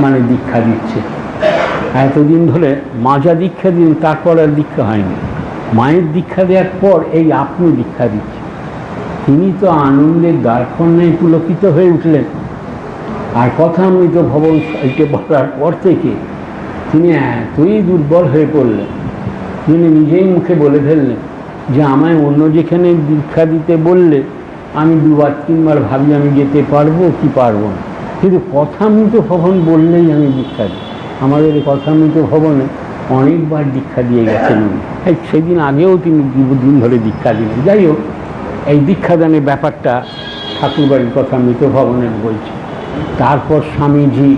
মানে দীক্ষা দিচ্ছে। এতদিন ধরে মাজা দীক্ষা দিন, তারপর আর দীক্ষা হয়নি। মায়ের দীক্ষা দেওয়ার পর এই আপনি দীক্ষা দিচ্ছেন। তিনি তো আনন্দের দ্বারখণ্ডায় পুলকিত হয়ে উঠলেন। আর কথামৃত ভবন এইটা বলার পর থেকে তিনি এতই দুর্বল হয়ে পড়লেন, তিনি নিজেই মুখে বলে ফেললেন যে আমায় অন্য যেখানে দীক্ষা দিতে বললে আমি 2-3বার ভাবি আমি যেতে পারবো কি পারবো না, কিন্তু কথামৃত ভবন বললেই আমি দীক্ষা দিই। আমাদের এই কথামৃত ভবনে অনেকবার দীক্ষা দিয়ে গেছেন উনি। সেদিন আগেও তিনি দিন ধরে দীক্ষা দিলেন। যাই হোক, এই দীক্ষাদানের ব্যাপারটা ঠাকুরবাড়ির কথামৃত ভবনের বলছে। তারপর স্বামীজি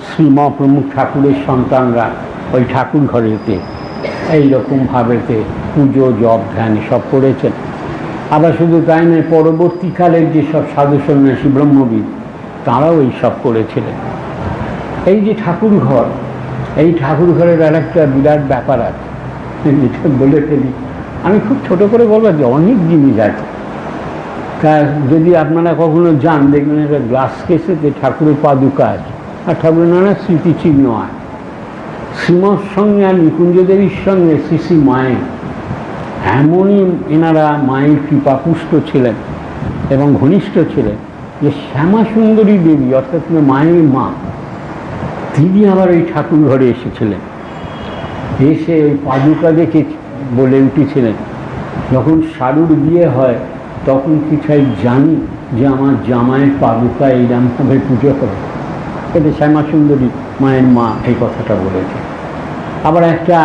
শ্রীম প্রমুখ ঠাকুরের সন্তানরা ওই ঠাকুর ঘরেতে এইরকমভাবেতে পুজো জপ ধ্যান সব করেছেন। আবার শুধু তাই নয়, পরবর্তীকালের যেসব সাধু সন্ন্যাসী ব্রহ্মবিদ তাঁরাও এই সব করেছিলেন। এই যে ঠাকুর ঘর, এই ঠাকুর ঘরের আর একটা বিরাট ব্যাপার আছে, যেটা বলে ফেলি। আমি খুব ছোট করে বলবো যে অনেক জিনিস আছে। তা যদি আপনারা কখনো যান, দেখবেন একটা গ্লাস কেসেতে ঠাকুরের পাদুকা আছে, আর ঠাকুরের নানা স্মৃতিচিহ্ন আছে। শ্রীমর সঙ্গে আর নিকুঞ্জদেবীর সঙ্গে শ্রী মায়ের এমনই এনারা মায়ের কৃপাপুষ্ট ছিলেন এবং ঘনিষ্ঠ ছিলেন যে শ্যামা সুন্দরী দেবী অর্থাৎ মায়ের মা, তিনি আবার এই ঠাকুর ঘরে এসেছিলেন। এসে ওই পাদুকা দেখে বলে উঠেছিলেন, যখন শাড়ুর বিয়ে হয় তখন কি চাই জানি যে আমার জামাইয়ের পাদুকা এইরকমভাবে পুজো করে। এটা শ্যামা সুন্দরী মায়ের মা এই কথাটা বলেছে। আবার একটা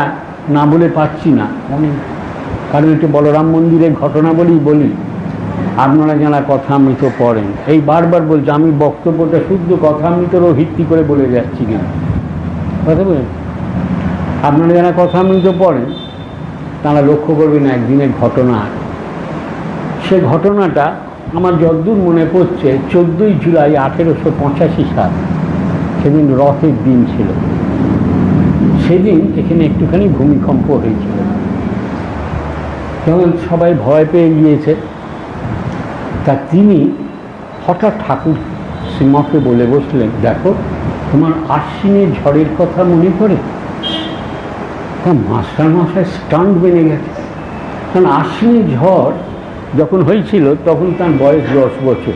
না বলে পাচ্ছি না, কারণ এটা বলরাম মন্দিরের ঘটনা বলি। আপনারা যারা কথামৃত পড়েন, এই বারবার বলছে, আমি বক্তব্যটা শুদ্ধ কথামৃতরও ভিত্তি করে বলে যাচ্ছি কিন্তু কথা বলেন। আপনারা যারা কথামৃত পড়েন তারা লক্ষ্য করবেন একদিনের ঘটনা। সে ঘটনাটা আমার যদ্দূর মনে পড়ছে 14ই জুলাই 1885 সাল, সেদিন রথের দিন ছিল। সেদিন এখানে একটুখানি ভূমিকম্প হয়েছিল। যখন সবাই ভয় পেয়ে গিয়েছে, তা তিনি হঠাৎ ঠাকুর শ্রীমকে বলে বসলেন, দেখো তোমার আশ্বিনের ঝড়ের কথা মনে করে? তা মাস্টারমশাই স্টান্ট বেড়ে গেছে। কারণ আশ্বিনের ঝড় যখন হয়েছিল তখন তার বয়স 10 বছর।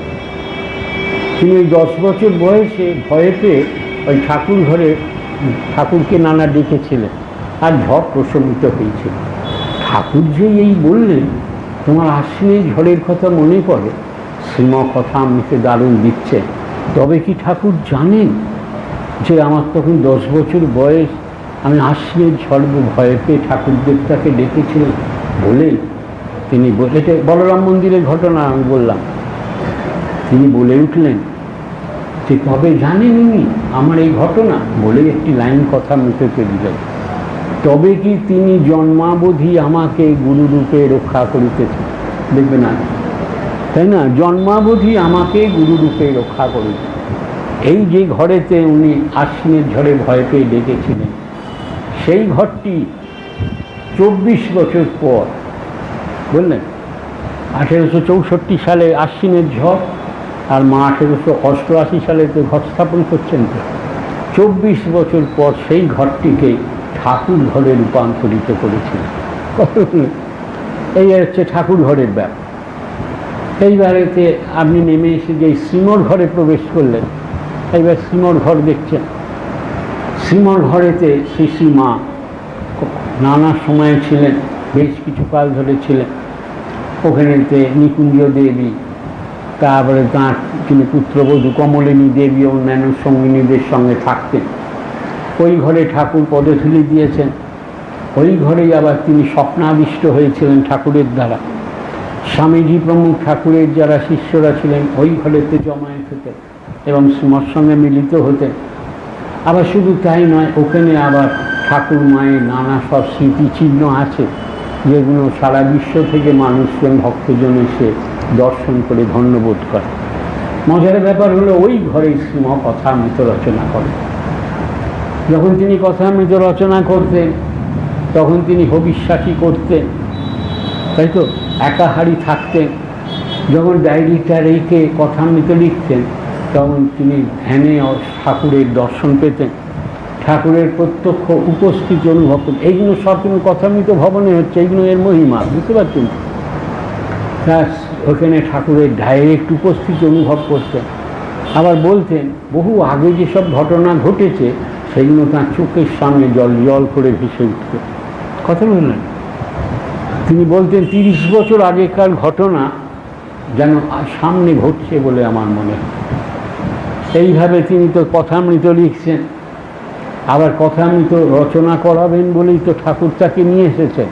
তিনি ওই 10 বছর বয়সে ভয়ে পেয়ে ওই ঠাকুর ঘরে ঠাকুরকে নানা ডেকেছিলেন, আর ঝড় প্রশমিত হয়েছিল। ঠাকুর যে এই বললেন, তোমার আশ্বিনের ঝড়ের কথা মনে পড়ে? শ্রীম কথা আমাকে দারুণ দিচ্ছে। তবে কি ঠাকুর জানেন যে আমার তখন 10 বছর বয়স, আমি আশ্বিনের ঝড় ভয়ে পেয়ে ঠাকুর দেবতাকে ডেকেছিলাম বলেই তিনি, এটা বলরাম মন্দিরের ঘটনা আমি বললাম, তিনি বলে উঠলেন যে তবে জানেন উনি আমার এই ঘটনা, বলেই একটি লাইন কথা মুখে দিলেন, তবে কি তিনি জন্মাবধি আমাকে গুরুরূপে রক্ষা করিতেছেন। দেখবে না, তাই না? জন্মাবধি আমাকে গুরুরূপে রক্ষা করিতে। এই যে ঘরেতে উনি আশ্বিনের ঝড়ে ভয় পেয়ে ডেকেছিলেন, সেই ঘরটি 24 বছর পর, বললেন 1864 সালে আশ্বিনের ঝড়, আর মা 1888 সালে তো ঘর স্থাপন করছেন। তো 24 বছর পর সেই ঘরটিকে ঠাকুর ঘরে রূপান্তরিত করেছিল। এই হচ্ছে ঠাকুর ঘরের ব্যাপার। এইবারেতে আপনি নেমে এসে যে শ্রীমর ঘরে প্রবেশ করলেন, এইবার শ্রীমর ঘর দেখছেন। শ্রীমর ঘরেতে শ্রী শ্রী মা নানা সময়ে ছিলেন, বেশ কিছু কাল ধরে ছিলেন। ওখানেতে নিকুঞ্জ দেবী, তারপরে তাঁর তিনি পুত্রবধূ কমলিনী দেবী ও অন্যান্য সঙ্গিনীদের সঙ্গে থাকতেন। ওই ঘরে ঠাকুর পদধূলি দিয়েছেন। ওই ঘরেই আবার তিনি স্বপ্নাবিষ্ট হয়েছিলেন ঠাকুরের দ্বারা। স্বামীজি প্রমুখ ঠাকুরের যারা শিষ্যরা ছিলেন ওই ঘরেতে জমায়েত হতেন এবং শ্রীমর সঙ্গে মিলিত হতেন। আবার শুধু তাই নয়, ওখানে আবার ঠাকুর মায়ের নানা সব স্মৃতিচিহ্ন আছে, যেগুলো সারা বিশ্ব থেকে মানুষজন ভক্তজন এসে দর্শন করে ধন্যবোধ করে। মজার ব্যাপার হলো, ওই ঘরেই শ্রীম কথামৃত রচনা করেন। যখন তিনি কথামৃত রচনা করতেন তখন তিনি হবিষ্যাসী করতেন, তাই তো, একাহারি থাকতেন। যখন ডায়েরিটা রেখে কথামৃত লিখতেন তখন তিনি ধ্যানে ঠাকুরের দর্শন পেতেন, ঠাকুরের প্রত্যক্ষ উপস্থিতি অনুভব করতেন। এইগুলো সব কিন্তু কথামৃত ভবনে হচ্ছে, এইগুলো এর মহিমা, বুঝতে পারছেন? ওখানে ঠাকুরের ডাইরেক্ট উপস্থিতি অনুভব করতেন। আবার বলতেন বহু আগে যেসব ঘটনা ঘটেছে সেগুলো তাঁর চোখের সামনে জল জল করে ভেসে উঠত। কথা বললেন, তিনি বলতেন 30 বছর আগেকার ঘটনা যেন সামনে ঘটছে বলে আমার মনে হয়। এইভাবে তিনি তো কথামৃত লিখছেন। আবার কথামৃত রচনা করাবেন বলেই তো ঠাকুর তাকে নিয়ে এসেছেন।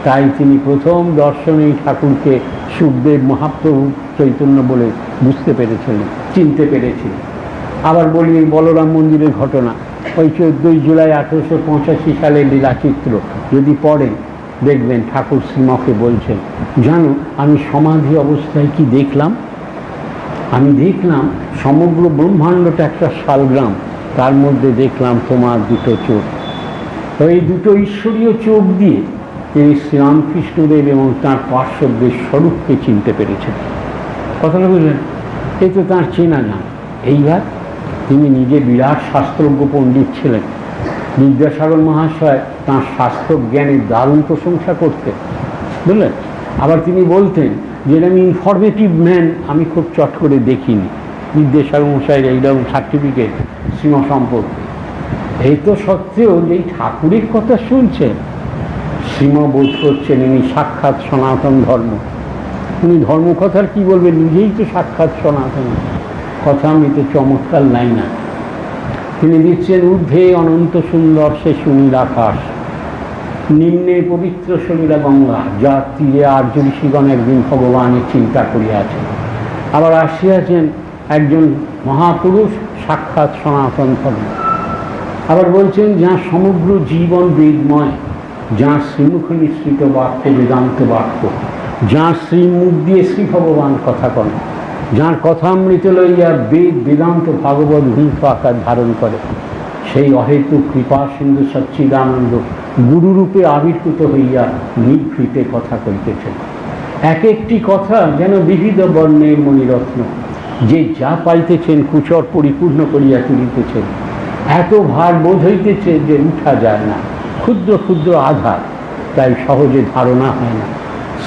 তাই তিনি প্রথম দর্শনেই ঠাকুরকে সুখদেব মহাপ্রভু চৈতন্য বলে বুঝতে পেরেছিলেন, চিনতে পেরেছিলেন। আবার বলি এই বলরাম মন্দিরের ঘটনা, ওই 14 জুলাই 1885 সালের লীলাচিত্র যদি পড়েন দেখবেন ঠাকুর শ্রীমকে বলছেন, জানো আমি সমাধি অবস্থায় কি দেখলাম? আমি দেখলাম সমগ্র ব্রহ্মাণ্ডটা একটা শালগ্রাম, তার মধ্যে দেখলাম তোমার দুটো চোখ। তো এই দুটো ঈশ্বরীয় চোখ দিয়ে তিনি শ্রীরামকৃষ্ণদেব এবং তাঁর পার্শ্বদের স্বরূপকে চিনতে পেরেছেন। কথাটা বুঝলেন? এই তো তাঁর চেনা যান। এইবার তিনি নিজে বিরাট শাস্ত্রজ্ঞ পণ্ডিত ছিলেন। বিদ্যাসাগর মহাশয় তাঁর শাস্ত্র জ্ঞানের দারুণ প্রশংসা করতেন, বুঝলেন? আবার তিনি বলতেন যে আমি ইনফরমেটিভ ম্যান আমি খুব চট করে দেখিনি। বিদ্যাসাগর মহাশয়ের এইরকম সার্টিফিকেট শ্রীম সম্পর্কে। এই তো সত্ত্বেও যে ঠাকুরের কথা শুনছেন, শ্রীম বোধ করছেন ইনি সাক্ষাৎ সনাতন ধর্ম। উনি ধর্মকথার কি বলবেন, নিজেই তো সাক্ষাৎ সনাতন কথা। আমি তো চমৎকার লাইন না তিনি দিচ্ছেন, ঊর্ধ্বে অনন্ত সুন্দর সে সুনীল আকাশ, নিম্নে পবিত্র সলিলা গঙ্গা, যার তীরে আর্য ঋষিগণ একদিন ভগবানের চিন্তা করিয়াছেন। আবার আসিয়াছেন একজন মহাপুরুষ সাক্ষাৎ সনাতন ধর্ম। আবার বলছেন যার সমগ্র জীবন বেদময়, যার শ্রীমুখ নিঃসৃত বাক্য বেদান্ত বাক্য, যার শ্রীমুখ দিয়ে শ্রী ভগবান কথা কন, যার কথামৃত লইয়া বেদ বেদান্ত ভাগবত গ্রন্থ আকার ধারণ করে, সেই অহেতুক কৃপা সিন্ধু সচ্চিদানন্দ গুরুরূপে আবির্ভূত হইয়া নিভৃতে কথা করিতেছেন। এক একটি কথা যেন বিবিধ বর্ণের মণিরত্ন, যে যা পাইতেছেন কুচর পরিপূর্ণ করিয়া তুলিতেছেন। এত ভার বোধ হইতেছে যে উঠা যায় না, ক্ষুদ্র ক্ষুদ্র আধার, তাই সহজে ধারণা হয় না।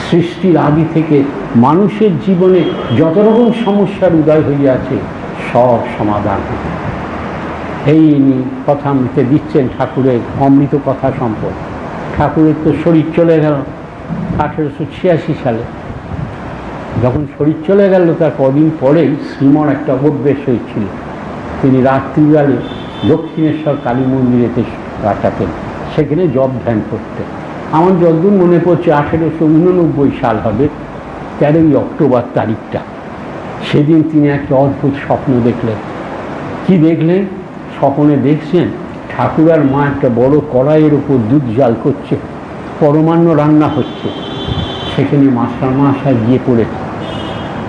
সৃষ্টির আদি থেকে মানুষের জীবনে যত রকম সমস্যার উদয় হইয়াছে সব সমাধান হতো। এই কথামৃতে দিচ্ছেন ঠাকুরের অমৃত কথা সম্পদ। ঠাকুরের তো শরীর চলে গেল 1886 সালে। যখন শরীর চলে গেল তার কদিন পরেই শ্রীমর একটা অভ্যেস হয়েছিল, তিনি রাত্রিবেলা দক্ষিণেশ্বর কালী মন্দিরেতে কাটাতেন, সেখানে জপ ধ্যান করতেন। আমার যতদূর মনে পড়ছে 1889 সাল হবে, 13 অক্টোবর তারিখটা। সেদিন তিনি একটা অদ্ভুত স্বপ্ন দেখলেন। কি দেখলেন? স্বপ্নে দেখছেন ঠাকুর আর মা একটা বড় কড়াইয়ের উপর দুধ জাল করছে, পরমান্ন রান্না হচ্ছে। সেখানে মাস্টারমশাই গিয়ে পড়েছে।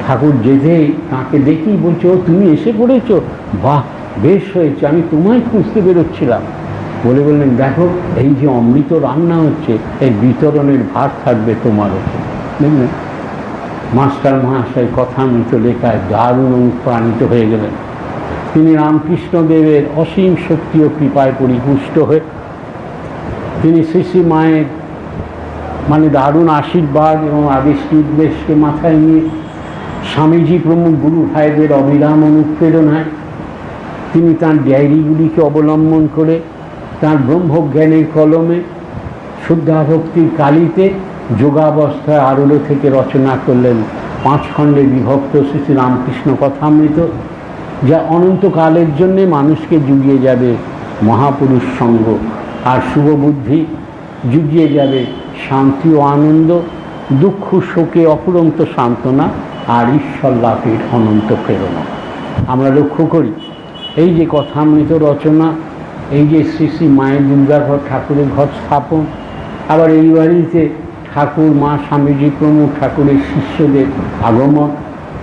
ঠাকুর যেতেই তাকে দেখেই বলছে, ও তুমি এসে পড়েছো, বাহ বেশ হয়েছে, আমি তোমায় খুঁজতে বেরোচ্ছিলাম। বললেন দেখো এই যে অমৃত রান্না হচ্ছে, এই বিতরণের ভার থাকবে তোমার ওপর। বুঝলেন? মাস্টার মহাশয় কথামৃত লেখায় দারুণ অনুপ্রাণিত হয়ে গেলেন। তিনি রামকৃষ্ণদেবের অসীম শক্তি ও কৃপায় পরিপুষ্ট হয়ে তিনি শ্রী শ্রী মায়ের দারুণ আশীর্বাদ এবং আদেশ নির্দেশকে মাথায় নিয়ে স্বামীজি প্রমুখ গুরু ভাইদের অবিরাম অনুপ্রেরণায় তিনি তাঁর ডায়েরিগুলিকে অবলম্বন করে তাঁর ব্রহ্মজ্ঞানের কলমে শুদ্ধাভক্তির কালিতে যোগাবস্থায় আরুলো থেকে রচনা করলেন 5 খণ্ডে বিভক্ত শ্রী শ্রী রামকৃষ্ণ কথামৃত, যা অনন্তকালের জন্যে মানুষকে জুগিয়ে যাবে মহাপুরুষ সঙ্গ আর শুভবুদ্ধি, জুগিয়ে যাবে শান্তি ও আনন্দ, দুঃখ শোকে অফুরন্ত সান্ত্বনা আর ঈশ্বর লাভের অনন্ত প্রেরণা। আমরা লক্ষ্য করি এই যে কথামৃত রচনা, এই যে শ্রী শ্রী মায়ের দুর্গাঘর ঠাকুরের ঘর স্থাপন, আবার এই বাড়িতে ঠাকুর মা স্বামীজি প্রমুখ ঠাকুরের শিষ্যদের আগমন,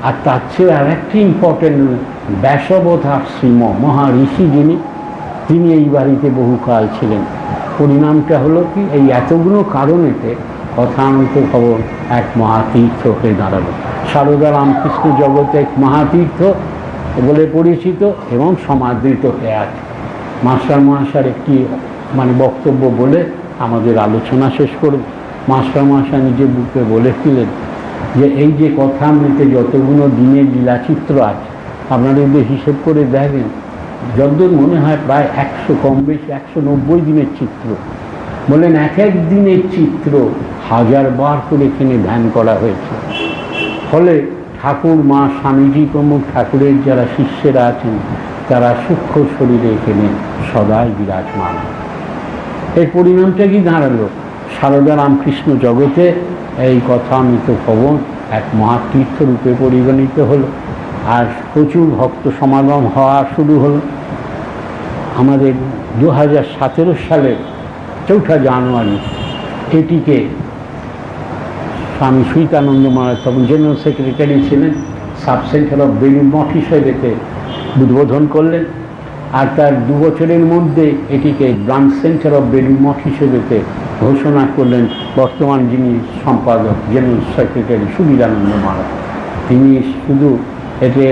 আর তার চেয়ে আর একটি ইম্পর্টেন্ট ব্যাসবধার শ্রীম মহা ঋষি যিনি, তিনি এই বাড়িতে বহুকাল ছিলেন। পরিণামটা হলো কি, এই এতগুলো কারণেতে কথামৃত ভবন এক মহাতীর্থ হয়ে দাঁড়ালো। সারদা রামকৃষ্ণ জগতে এক মহাতীর্থ বলে পরিচিত এবং সমাদৃত হয়ে আছে। মাস্টার মহাশয়ের একটি বক্তব্য বলে আমাদের আলোচনা শেষ করব। মাস্টার মহাশয় নিজের বুকে বলেছিলেন যে এই যে কথামৃতে যতগুলো দিনের লীলাচিত্র আছে, আপনারা যদি হিসেব করে দেখেন, যতদূর মনে হয় প্রায় 100 কম বেশি 190 দিনের চিত্র। বলেন এক এক দিনের চিত্র 1000 বার করে এখানে ধ্যান করা হয়েছে। ফলে ঠাকুর মা স্বামীজি প্রমুখ ঠাকুরের যারা শিষ্যেরা আছেন তারা সূক্ষ্ম শরীরে এখানে সদাই বিরাজমান। এর পরিণামটা কি দাঁড়ালো? সারদা রামকৃষ্ণ জগতে এই কথামৃত ভবন এক মহাতীর্থ রূপে পরিগণিত হলো, আর প্রচুর ভক্ত সমাগম হওয়া শুরু হলো। আমাদের 2017 সালের 4 জানুয়ারি এটিকে স্বামী সুইতানন্দ মহারাজ, তখন জেনারেল সেক্রেটারি ছিলেন, সাব সেন্টার অফ বেলুর মঠ হিসেবে উদ্বোধন করলেন। আর তার 2 বছরের মধ্যে এটিকে ব্রাঞ্চ সেন্টার অফ বেলুর মঠ হিসেবে ঘোষণা করলেন বর্তমান যিনি সম্পাদক জেনারেল সেক্রেটারি সুবিধানন্দ মহারাজ। তিনি শুধু এতে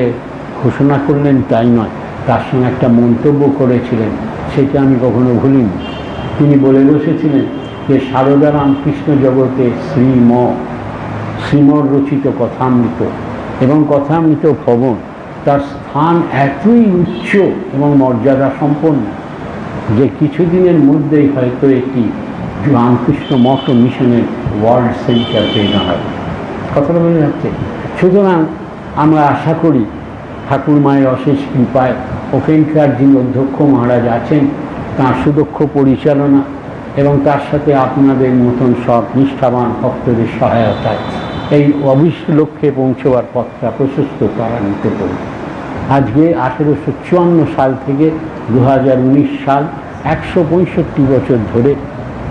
ঘোষণা করলেন তাই নয়, তার সঙ্গে একটা মন্তব্য করেছিলেন, সেটা আমি কখনো ভুলিনি। তিনি বলে বসেছিলেন যে সারদা রামকৃষ্ণ জগতে শ্রীমর রচিত কথামৃত এবং কথামৃত ভবন, তার স্থান এতই উচ্চ এবং মর্যাদা সম্পন্ন যে কিছুদিনের মধ্যেই হয়তো একটি রামকৃষ্ণ মঠ মিশনের ওয়ার্ল্ড সেন্টার পেয়ে দাঁড়াবে। কথাটা বলে যাচ্ছে। সুতরাং আমরা আশা করি ঠাকুর মায়ের অশেষ কৃপায় ওখানকার যিনি অধ্যক্ষ মহারাজ আছেন তাঁর সুদক্ষ পরিচালনা এবং তার সাথে আপনাদের মতন সব নিষ্ঠাবান ভক্তদের সহায়তায় এই অবিষ্ট লক্ষ্যে পৌঁছবার পথটা প্রশস্ত ত্বরান্বিত করবে। আজকে 1854 সাল থেকে 2019 সাল 165 বছর ধরে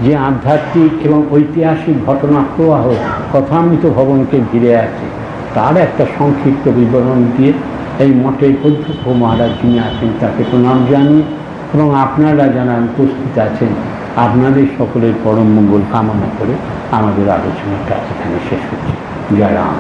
যে আধ্যাত্মিক এবং ঐতিহাসিক ঘটনা প্রবাহ কথামৃত ভবনকে ঘিরে আছে তার একটা সংক্ষিপ্ত বিবরণ দিয়ে এই মঠের অধ্যক্ষ মহারাজ যিনি আছেন তাকে প্রণাম জানিয়ে এবং আপনারা যারা উপস্থিত আছেন আপনাদের সকলের পরম মঙ্গল কামনা করে আমাদের আলোচনাটা এখানে শেষ হচ্ছে। জয় রাম।